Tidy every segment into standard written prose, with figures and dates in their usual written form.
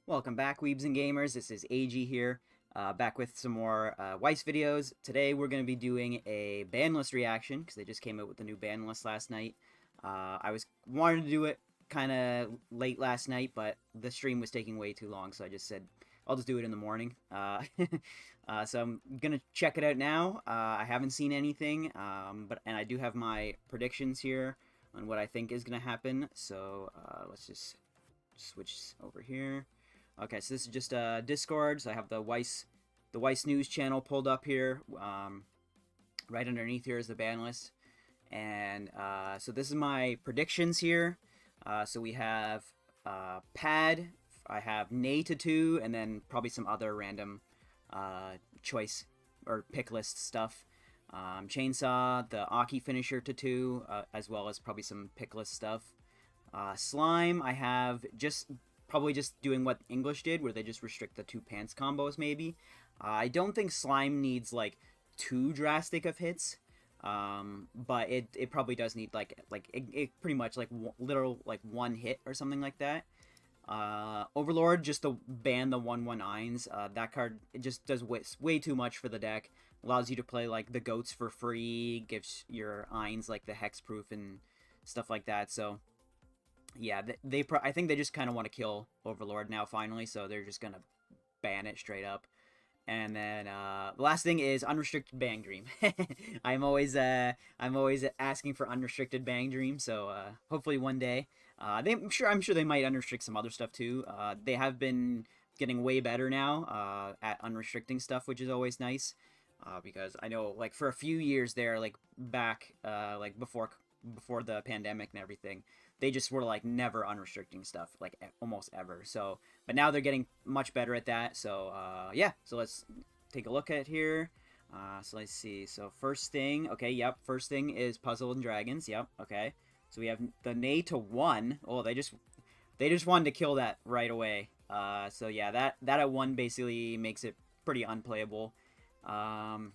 Welcome back, Weebs and Gamers. This is Eiji here, back with some more Weiss videos. Today we're going to be doing a ban list reaction, because they just came out with the new ban list last night. I wanted to do it kind of late last night, but the stream was taking way too long, so I just said I'll just do it in the morning. So I'm going to check it out now. I haven't seen anything, and I do have my predictions here on what I think is going to happen. So let's just switch over here. Okay, so this is just Discord. So I have the Weiss News channel pulled up here. Right underneath here is the ban list, and so this is my predictions here. So we have Pad. I have Nay to 2, and then probably some other random choice or pick list stuff. Chainsaw, the Aki finisher to 2, as well as probably some pick list stuff. Slime, I have probably just doing what English did, where they just restrict the 2 pants combos, maybe. I don't think Slime needs, like, too drastic of hits, but it probably does need, it pretty much, like, literal, like, 1 hit or something like that. Overlord, just to ban the 1/1 Eins. That card, it just does way too much for the deck. Allows you to play, like, the goats for free, gives your Eins, like, the hexproof and stuff like that, so yeah, I think they just kind of want to kill Overlord now finally, so they're just gonna ban it straight up. And then the last thing is unrestricted Bang Dream. I'm always asking for unrestricted Bang Dream, so hopefully one day. I'm sure they might unrestrict some other stuff too. They have been getting way better now at unrestricting stuff, which is always nice. Because I know, like, for a few years there, like back like before the pandemic and everything, they just were like never unrestricting stuff, like almost ever. So, but now they're getting much better at that. So yeah, so let's take a look at here. So let's see. So first thing, okay, yep, first thing is Puzzle and Dragons. Yep, okay. So we have the Nay to 1. Oh, they just wanted to kill that right away. So yeah, that at 1 basically makes it pretty unplayable. And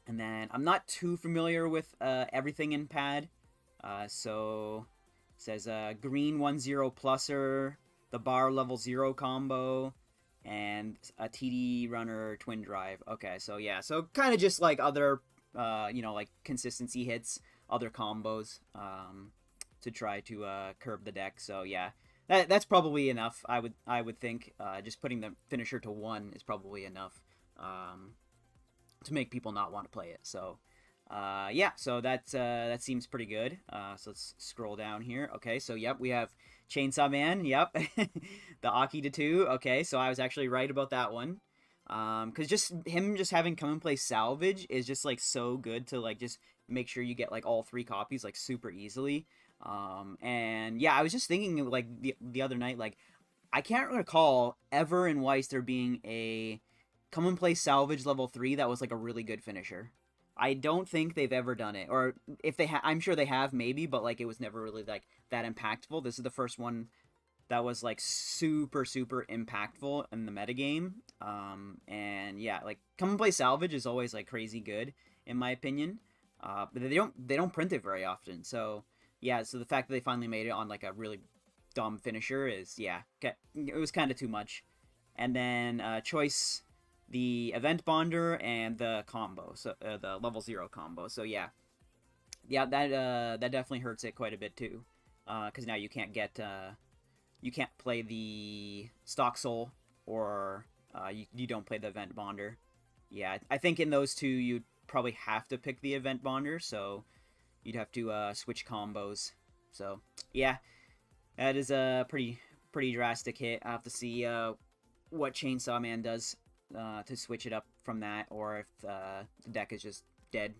then I'm not too familiar with everything in Pad. So it says green 1/0 pluser, the bar level 0 combo, and a TD runner twin drive. Okay, so yeah, so kind of just like other, like consistency hits, other combos, to try to curb the deck. So yeah, that's probably enough. I would think just putting the finisher to 1 is probably enough to make people not want to play it. So yeah, so that seems pretty good. So let's scroll down here. Okay, so yep, we have Chainsaw Man. Yep, the Aki to 2. Okay, so I was actually right about that one. Because just having come and play salvage is just like so good to like just make sure you get like all 3 copies like super easily. And yeah, I was just thinking like the other night, like I can't recall ever in Weiss there being a come and play salvage level 3 that was like a really good finisher. I don't think they've ever done it, or if they I'm sure they have, maybe, but like it was never really like that impactful. This is the first one that was like super impactful in the metagame. And yeah, like come and play salvage is always like crazy good in my opinion. But they don't print it very often. So yeah, so the fact that they finally made it on like a really dumb finisher is, yeah, it was kind of too much. And then choice, the event bonder, and the combo, so the level 0 combo. So yeah, that definitely hurts it quite a bit too, because now you can't get you can't play the stock soul, or you don't play the event bonder. Yeah, I think in those two you'd probably have to pick the event bonder, so you'd have to switch combos. So yeah, that is a pretty drastic hit. I have to see what Chainsaw Man does to switch it up from that, or if the deck is just dead.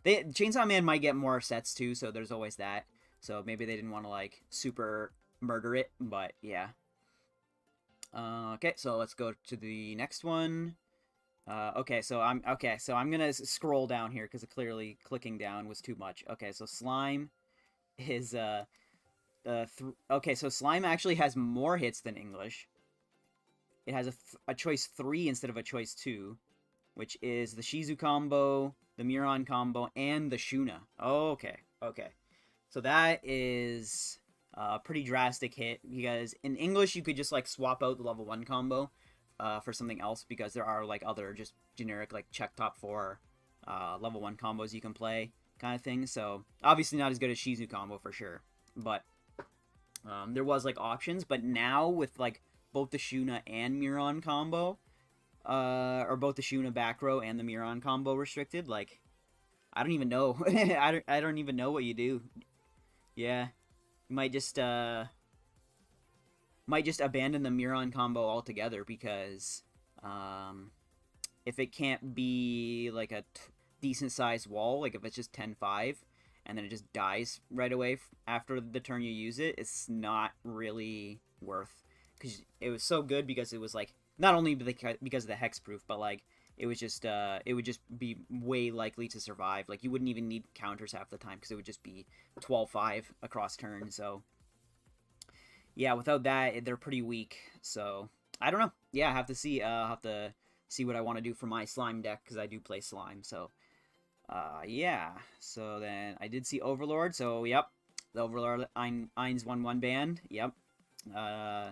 Chainsaw Man might get more sets too, so there's always that. So maybe they didn't want to like super murder it, but yeah. Okay, so let's go to the next one. Okay, so I'm gonna scroll down here because clearly clicking down was too much. Okay, so Slime is okay, so Slime actually has more hits than English. It has a choice 3 instead of a choice 2, which is the Shizu combo, the Muron combo, and the Shuna. Oh, okay. So that is Pretty drastic hit, because in English you could just like swap out the level 1 combo for something else, because there are like other just generic like check top 4 level 1 combos you can play kind of thing. So obviously not as good as Shizu combo for sure, but there was like options. But now with like both the Shuna and Miron combo, or both the Shuna back row and the Miron combo restricted, like I don't even know. I don't even know what you do. Yeah, you might just abandon the Miron combo altogether, because um, if it can't be like a decent sized wall, like if it's just 10-5 and then it just dies right away after the turn you use it, it's not really worth, because it was so good, because it was like not only because of the hexproof, but like it would just be way likely to survive. Like you wouldn't even need counters half the time, because it would just be 12-5 across turn. So yeah, without that, they're pretty weak. So I don't know. Yeah, I have to see. I'll have to see what I want to do for my slime deck, because I do play slime. So yeah. So then I did see Overlord. So yep, the Overlord Ein's 1/1 band. Yep. Uh,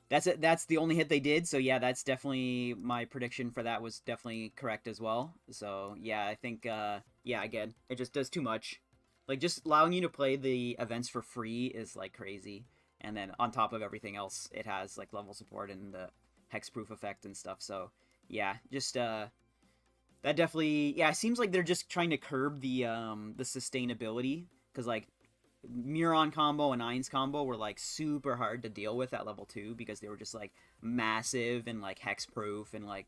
that's it. That's the only hit they did. So yeah, that's definitely my prediction for that was definitely correct as well. So yeah, I think yeah, again, it just does too much. Like just allowing you to play the events for free is like crazy. And then on top of everything else, it has like level support and the hexproof effect and stuff. So yeah, just that definitely, yeah, it seems like they're just trying to curb the sustainability, because like Muron combo and Nines combo were like super hard to deal with at level 2, because they were just like massive and like hexproof and like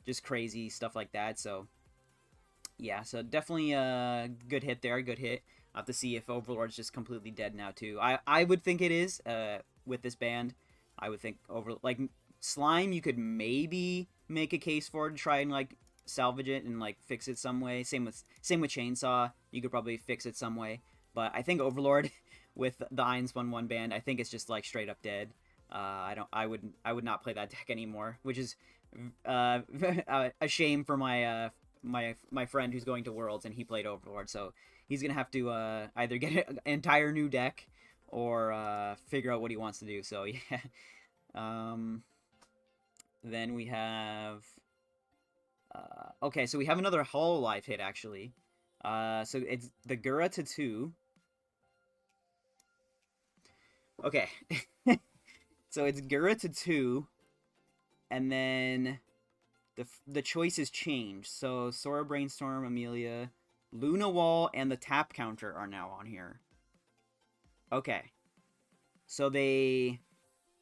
just crazy stuff like that. So yeah, so definitely a good hit there, good hit. I'll have to see if Overlord's just completely dead now too. I would think it is with this band. I would think like Slime, you could maybe make a case for it to try and like salvage it and like fix it some way. Same with Chainsaw, you could probably fix it some way. But I think Overlord with the Eins 1/1 band, I think it's just like straight up dead. I would not play that deck anymore, which is a shame for my friend who's going to Worlds and he played Overlord, so he's gonna have to either get an entire new deck or figure out what he wants to do. So yeah. Then we have okay, so we have another Hololive hit actually. So it's the Gura to 2. Okay. So it's Gura to 2, and then the choices change. So Sora, Brainstorm, Amelia, Luna Wall, and the tap counter are now on here. Okay. So they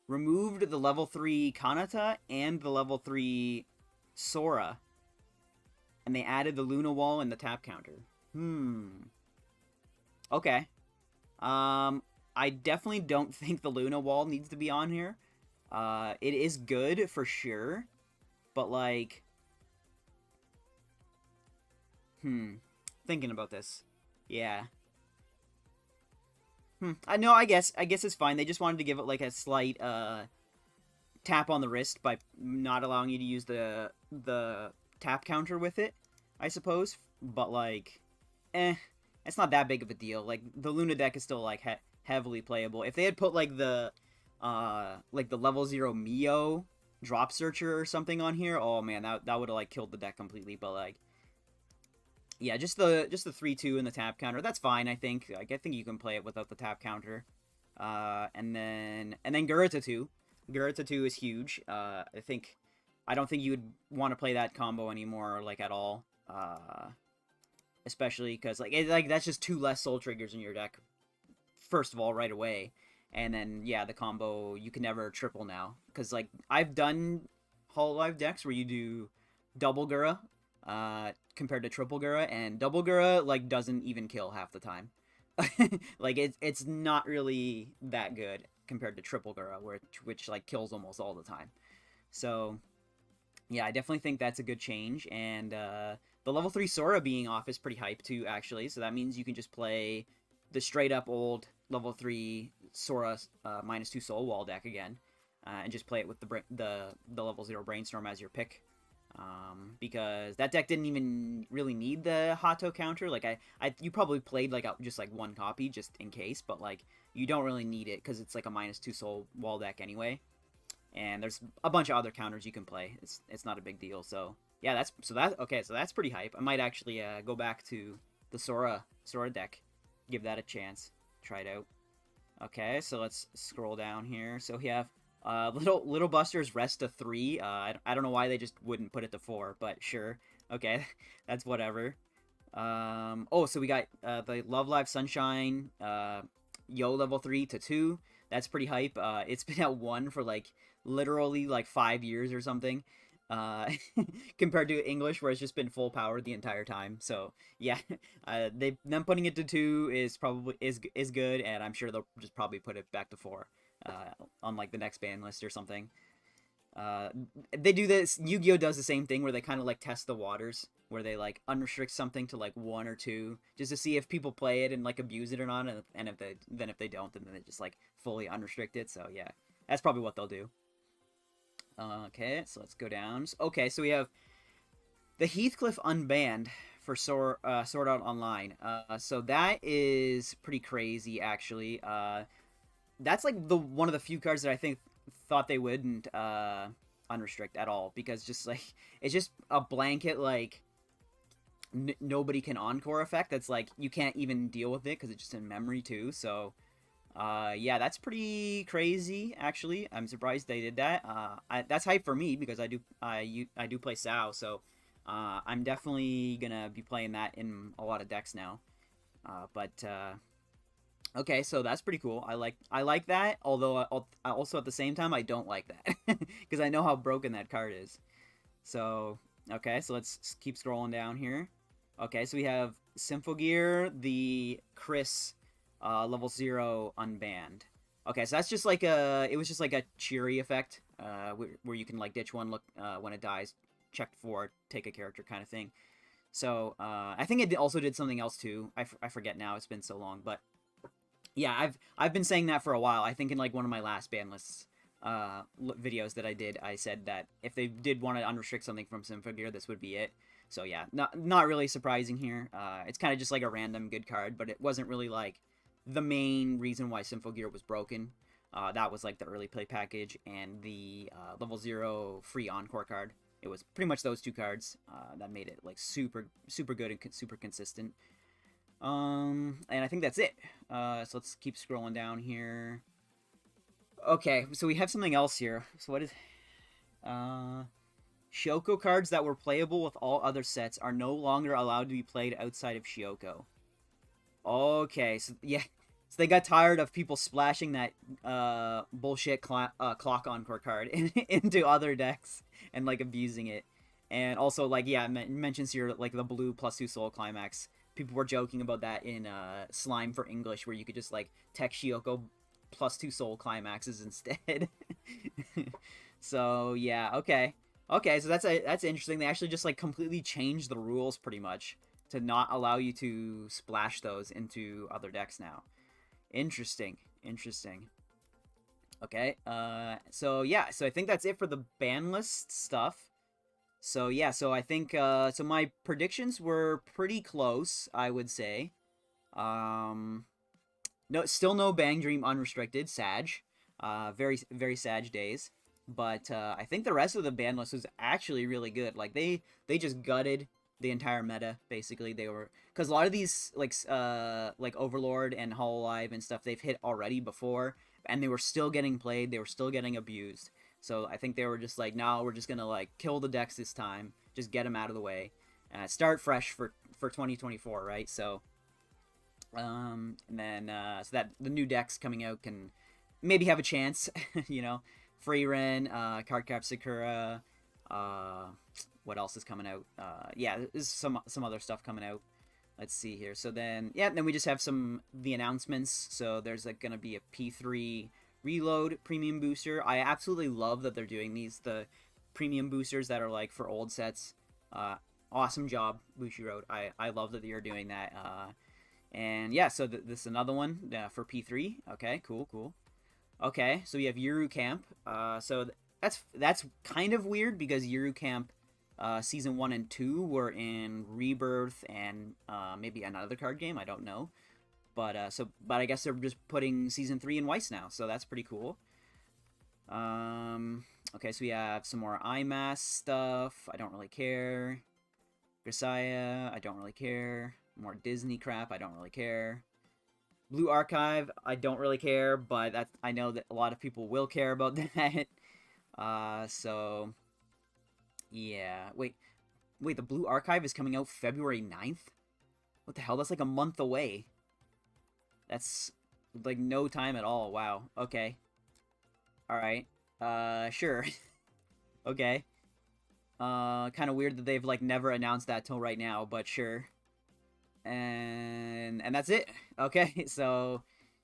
removed the level 3 Kanata and the level 3 Sora, and they added the Luna Wall and the tap counter. Okay. I definitely don't think the Luna Wall needs to be on here. It is good for sure, but like, thinking about this, yeah. I know. I guess it's fine. They just wanted to give it like a slight tap on the wrist by not allowing you to use the tap counter with it, I suppose. But like, it's not that big of a deal. Like the Luna deck is still like heavily playable. If they had put like the level 0 Mio drop searcher or something on here, oh man, that would have like killed the deck completely. But like, yeah, just the 3/2 and the tap counter, that's fine. I think I think you can play it without the tap counter. And then Gurita 2. Gurita 2 is huge. I don't think you would want to play that combo anymore, like at all. Especially because like that's just 2 less soul triggers in your deck. First of all, right away, and then yeah, the combo you can never triple now, because like I've done Hololive decks where you do double Gura, compared to triple Gura, and double Gura like doesn't even kill half the time. Like it's not really that good compared to triple Gura, which like kills almost all the time. So yeah, I definitely think that's a good change, and the level 3 Sora being off is pretty hype too, actually. So that means you can just play the straight up old level 3 Sora -2 Soul Wall deck again, and just play it with the level 0 Brainstorm as your pick. Because that deck didn't even really need the Hato counter. Like you probably played like just like one copy just in case, but like you don't really need it because it's like a -2 soul wall deck anyway. And there's a bunch of other counters you can play. It's not a big deal. So yeah, that's pretty hype. I might actually go back to the Sora deck, give that a chance, try it out. Okay, so let's scroll down here. So we have Little Buster's Rest to 3. I don't know why they just wouldn't put it to 4, but sure. Okay, that's whatever. Oh, so we got the Love Live Sunshine Yo level 3 to 2. That's pretty hype. It's been at 1 for like literally like 5 years or something. Compared to English, where it's just been full power the entire time. So yeah, them putting it to 2 is probably is good, and I'm sure they'll just probably put it back to 4 on like the next ban list or something. They do this. Yu-Gi-Oh does the same thing where they kind of like test the waters, where they like unrestrict something to like 1 or 2 just to see if people play it and like abuse it or not, and if they don't, then they just like fully unrestrict it. So yeah, that's probably what they'll do. Okay, so let's go down. Okay, so we have the Heathcliff unbanned for Sword Art Online. So that is pretty crazy, actually. That's like one of the few cards that I think thought they wouldn't unrestrict at all, because just like it's just a blanket like nobody can encore effect. That's like you can't even deal with it because it's just in memory too. So. Yeah, that's pretty crazy. Actually, I'm surprised they did that. That's hype for me because I do play Sao, so I'm definitely gonna be playing that in a lot of decks now. Okay, so that's pretty cool. I like that. Although I also at the same time I don't like that because I know how broken that card is. So okay, so let's keep scrolling down here. Okay, so we have Symphogear, the Chris. Level 0 unbanned. Okay, so that's just like it was just like a cheery effect, where you can like ditch one, look when it dies, check for, take a character kind of thing. So I think it also did something else too. I forget now. It's been so long, but yeah, I've been saying that for a while. I think in like one of my last ban lists videos that I did, I said that if they did want to unrestrict something from Symphogear, this would be it. So yeah, not really surprising here. It's kind of just like a random good card, but it wasn't really like the main reason why Symphogear was broken. That was like the early play package and the level 0 free encore card. It was pretty much those two cards that made it like super good and super consistent. And I think that's it. So let's keep scrolling down here. Okay, so we have something else here. So what is Shioko cards that were playable with all other sets are no longer allowed to be played outside of Shioko. Okay, so yeah, so they got tired of people splashing that bullshit clock encore card into other decks and like abusing it. And also like yeah, mentions here like the blue +2 soul climax. People were joking about that in Slime for English, where you could just like tech Shioko +2 soul climaxes instead. So yeah, okay, so that's interesting. They actually just like completely changed the rules pretty much to not allow you to splash those into other decks now. Interesting. Okay, so yeah, so I think that's it for the ban list stuff. So yeah, so I think so my predictions were pretty close, I would say. No, still no Bang Dream unrestricted, Sag. Very Sag days. But I think the rest of the ban list was actually really good. Like they just gutted the entire meta basically. They were because a lot of these like Overlord and Hololive and stuff they've hit already before, and they were still getting played. They were still getting abused. So I think they were just like, no, we're just gonna like kill the decks this time, just get them out of the way, start fresh for 2024, right? So, and then so that the new decks coming out can maybe have a chance, you know, Free Ren, Cardcap Sakura, what else is coming out? Yeah, there's some other stuff coming out. Let's see here. So then, yeah, then we just have the announcements. So there's like gonna be a P3 Reload premium booster. I absolutely love that they're doing the premium boosters that are like for old sets. Awesome job, Bushiroad. I love that you're doing that. And yeah, so this is another one for P3. Okay, cool. Okay, so we have Yuru Camp. So that's kind of weird because Yuru Camp season 1 and 2 were in Rebirth and maybe another card game. I don't know. But I guess they're just putting season 3 in Weiss now, so that's pretty cool. Okay, so we have some more IMAS stuff. I don't really care. Grisaya, I don't really care. More Disney crap, I don't really care. Blue Archive, I don't really care, but I know that a lot of people will care about that. So yeah. Wait, the Blue Archive is coming out February 9th? What the hell? That's like a month away. That's like no time at all. Wow. Okay. Alright. Sure. Okay. Kind of weird that they've like never announced that till right now, but sure. And that's it. Okay, so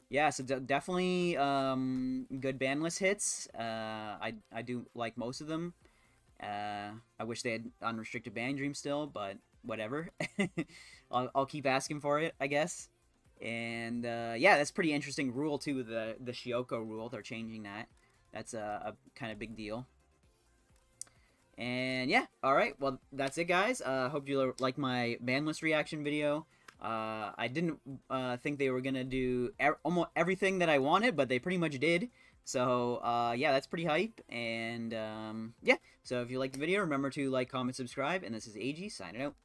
yeah, so definitely good banlist hits. I do like most of them. I wish they had unrestricted ban dream still, but whatever. I'll keep asking for it, I guess. And yeah, that's pretty interesting rule too. The Shioko rule, they're changing that. That's a kind of big deal. And yeah, alright, well, that's it, guys. Hope you like my banlist reaction video. I didn't think they were gonna do almost everything that I wanted, but they pretty much did. So, yeah, that's pretty hype. And, yeah, so if you liked the video, remember to like, comment, subscribe. And this is Eiji, signing out.